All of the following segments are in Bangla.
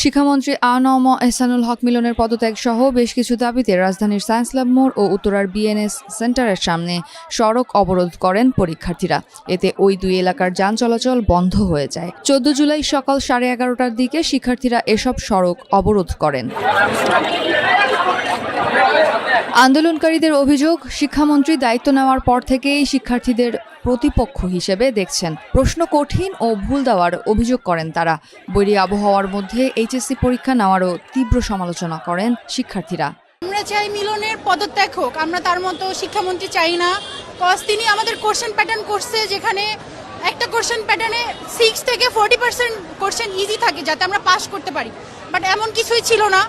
শিক্ষামন্ত্রী আ.ন.ম এহসানুল হক মিলনের পদত্যাগ সহ বেশ কিছু দাবিতে রাজধানীর সায়েন্স ল্যাব মোড় ও উত্তরার বিএনএস সেন্টারের সামনে সড়ক অবরোধ করেন পরীক্ষার্থীরা। এতে ওই দুই এলাকার যান চলাচল বন্ধ হয়ে যায়। 14 জুলাই সকাল 11:30টার দিকে শিক্ষার্থীরা এসব সড়ক অবরোধ করেন। আন্দোলনকারীদের অভিযোগ, শিক্ষামন্ত্রী দায়িত্ব নেওয়ার পর থেকেই শিক্ষার্থীদের প্রতিপক্ষ হিসেবে দেখছেন। প্রশ্ন কঠিন ও ভুল দেওয়ার অভিযোগ করেন তারা। বৈরী আবহাওয়ার মধ্যে এইচএসসি পরীক্ষা নেওয়ারও তীব্র সমালোচনা করেন শিক্ষার্থীরা। আমরা চাই মিলনের পদত্যাগ হোক, আমরা তার মতো শিক্ষামন্ত্রী চাই না। কজ তিনি আমাদের কোশ্চেন প্যাটার্ন করছে, যেখানে একটা কোশ্চেন প্যাটার্নে 6 থেকে 40% কোশ্চেন ইজি থাকে যাতে আমরা পাস করতে পারি, বাট এমন কিছুই ছিল না।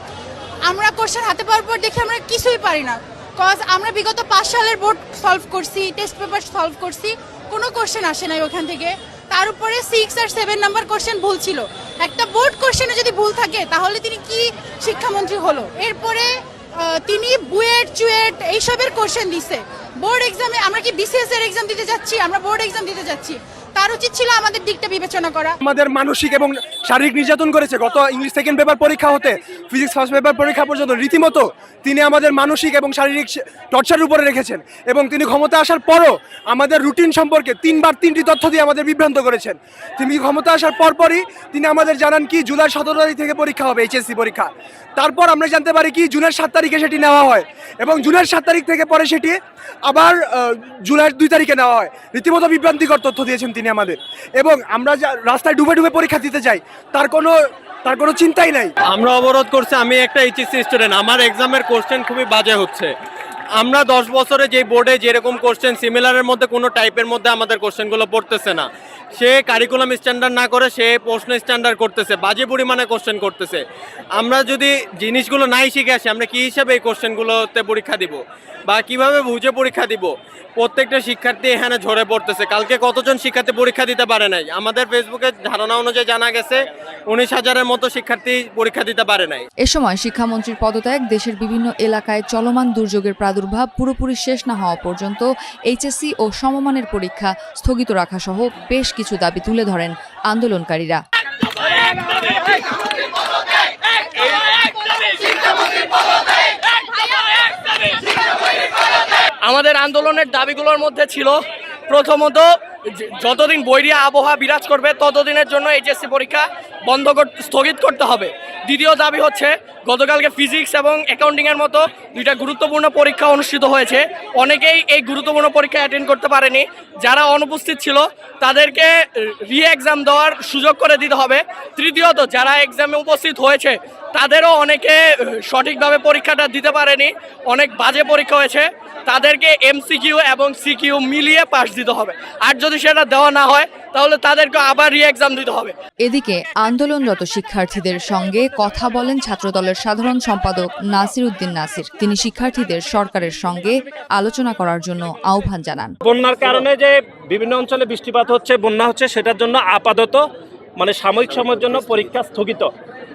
আমরা কোশ্চেন হাতে পাওয়ার পর দেখি আমরা কিছুই পারি না। কজ আমরা বিগত 5 সালের বোর্ড সলভ করছি, টেস্ট পেপার সলভ করছি, কোনো কোশ্চেন আসে নাই ওখান থেকে। তার উপরে 6 আর 7 নাম্বার কোশ্চেন ভুল ছিল। একটা বোর্ড কোশ্চেনে যদি ভুল থাকে তাহলে তিনি কি শিক্ষামন্ত্রী হলো? এরপরে তিনি বুয়েট চুয়েট এইসবের কোশ্চেন দিছে। বোর্ড এক্সামে আমরা কি বিসিএস এর এক্সাম দিতে যাচ্ছি? আমরা বোর্ড এক্সাম দিতে যাচ্ছি। তার উচিত ছিল আমাদের দিকটা বিবেচনা করা। আমাদের মানসিক এবং শারীরিক নির্যাতন করেছে। গত ইংলিশ সেকেন্ড পেপার পরীক্ষা হতে ফিজিক্স ফার্স্ট পেপার পরীক্ষা পর্যন্ত রীতিমতো তিনি আমাদের মানসিক এবং শারীরিক টর্চারের উপরে রেখেছেন। এবং তিনি ক্ষমতা আসার পরও আমাদের রুটিন সম্পর্কে 3টি তথ্য দিয়ে আমাদের বিভ্রান্ত করেছেন। তিনি ক্ষমতা আসার পরপরই তিনি আমাদের জানান কি জুলাই 17 তারিখ থেকে পরীক্ষা হবে এইচএসসি পরীক্ষা। তারপর আমরা জানতে পারি কি জুনের 7 তারিখে সেটি নেওয়া হয় এবং জুনের 7 তারিখ থেকে পরে সেটি আবার জুলাইয়ের 2 তারিখে নেওয়া হয়। রীতিমতো বিভ্রান্তিকর তথ্য দিয়েছেন তিনি আমাদের। এবং আমরা রাস্তায় ডুবে ডুবে পরীক্ষা দিতে যাই, তার কোনো চিন্তাই নাই। আমরা অবরোধ করছি। আমি একটা এইচএসসি স্টুডেন্ট, আমার এক্সামের কোশ্চেন খুবই বাজে হচ্ছে। আমরা 10 বছরে যে বোর্ডে যেরকম কোশ্চেন সিমিলারের মধ্যে কোনো টাইপের মধ্যে আমাদের কোশ্চেনগুলো পড়তেছে না। সে কারিকুলাম স্ট্যান্ডার্ড না করে সে প্রশ্ন স্ট্যান্ডার্ড করতেছে, বাজে পরিমাণে কোশ্চেন করতেছে। আমরা যদি জিনিসগুলো নাই শিখে আসি, আমরা কী হিসাবে এই কোশ্চেনগুলোতে পরীক্ষা দিব বা কিভাবে বুঝে পরীক্ষা দিব? প্রত্যেকটা শিক্ষার্থী এখানে ঝরে পড়তেছে। কালকে কতজন শিক্ষার্থী পরীক্ষা দিতে পারে নাই? আমাদের ফেসবুকের ধারণা অনুযায়ী জানা গেছে 19,000-এর মতো শিক্ষার্থী পরীক্ষা দিতে পারে নাই। এ সময় শিক্ষামন্ত্রীর পদত্যাগ, দেশের বিভিন্ন এলাকায় চলমান দুর্যোগের প্রাদুর্ভাব পুরোপুরি শেষ না হওয়া পর্যন্ত এইচএসসি ও সমমানের পরীক্ষা স্থগিত রাখা সহ বেশ কিছু দাবি তুলে ধরেন আন্দোলনকারীরা। আমাদের আন্দোলনের দাবিগুলোর মধ্যে ছিল, প্রথমত যতদিন বৈরী আবহাওয়া বিরাজ করবে ততদিনের জন্য এইচএসসি পরীক্ষা স্থগিত করতে হবে। দ্বিতীয় দাবি হচ্ছে, গতকালকে ফিজিক্স এবং অ্যাকাউন্টিংয়ের মতো 2টা গুরুত্বপূর্ণ পরীক্ষা অনুষ্ঠিত হয়েছে। অনেকেই এই গুরুত্বপূর্ণ পরীক্ষা অ্যাটেন্ড করতে পারেনি। যারা অনুপস্থিত ছিল তাদেরকে এক্সাম দেওয়ার সুযোগ করে দিতে হবে। তৃতীয়ত, যারা এক্সামে উপস্থিত হয়েছে তাদেরও অনেকে সঠিকভাবে পরীক্ষাটা দিতে পারেনি, অনেক বাজে পরীক্ষা হয়েছে। তাদেরকে এমসিকিউ এবং সিকিউ মিলিয়ে পাস দিতে হবে। আর যদি সেটা দেওয়া না হয় তাহলে তাদেরকে আবার এক্সাম দিতে হবে। এদিকে আন্দোলনরত শিক্ষার্থীদের সঙ্গে কথা বলেন ছাত্রদলের সাধারণ সম্পাদক নাসির উদ্দিন নাসির। তিনি শিক্ষার্থীদের সরকারের সঙ্গে আলোচনা করার জন্য আহ্বান জানান। বন্যার কারণে যে বিভিন্ন অঞ্চলে বৃষ্টিপাত হচ্ছে, বন্যা হচ্ছে, সেটার জন্য আপাতত সাময়িক সময়ের জন্য পরীক্ষা স্থগিত।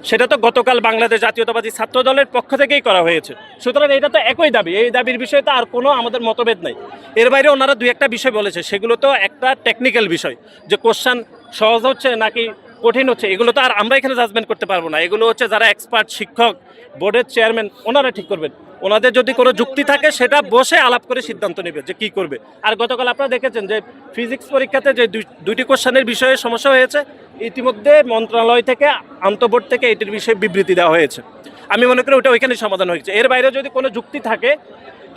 সেটা তো গতকাল বাংলাদেশ জাতীয়তাবাদী ছাত্র দলের পক্ষ থেকেই করা হয়েছে। সুতরাং এটা তো একই দাবি, এই দাবির বিষয়ে তো আর কোনো আমাদের মতভেদ নাই। এর বাইরে ওনারা 2-1টা বিষয় বলেছে, সেগুলো তো একটা টেকনিক্যাল বিষয়, যে কোশ্চেন সহজ হচ্ছে নাকি কঠিন হচ্ছে, এগুলো তো আর আমরা এখানে জাজমেন্ট করতে পারবো না। এগুলো হচ্ছে যারা এক্সপার্ট, শিক্ষক, বোর্ডের চেয়ারম্যান, ওনারা ঠিক করবেন। ওনাদের যদি কোনো যুক্তি থাকে সেটা বসে আলাপ করে সিদ্ধান্ত নেবে যে কি করবে। আর গতকাল আপনারা দেখেছেন যে ফিজিক্স পরীক্ষাতে যে 2টি কোশ্চেনের বিষয়ে সমস্যা হয়েছে, ইতিমধ্যে মন্ত্রণালয় থেকে আন্তঃবোর্ড থেকে এটির বিষয়ে বিবৃতি দেওয়া হয়েছে। আমি মনে করি ওটা ওইখানে সমাধান হয়েছে। এর বাইরে যদি কোনো যুক্তি থাকে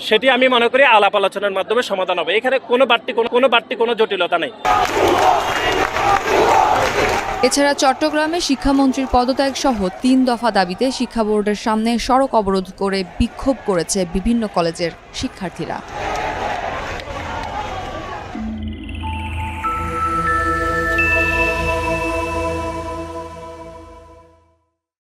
সেটি আমি মনে করি আলাপ আলোচনার মাধ্যমে সমাধান হবে। এখানে কোনো বাড়তি কোনো জটিলতা নেই। এছাড়া চট্টগ্রামে শিক্ষামন্ত্রীর পদত্যাগ সহ 3 দফা দাবিতে শিক্ষা বোর্ডের সামনে সড়ক অবরোধ করে বিক্ষোভ করেছে বিভিন্ন কলেজের শিক্ষার্থীরা।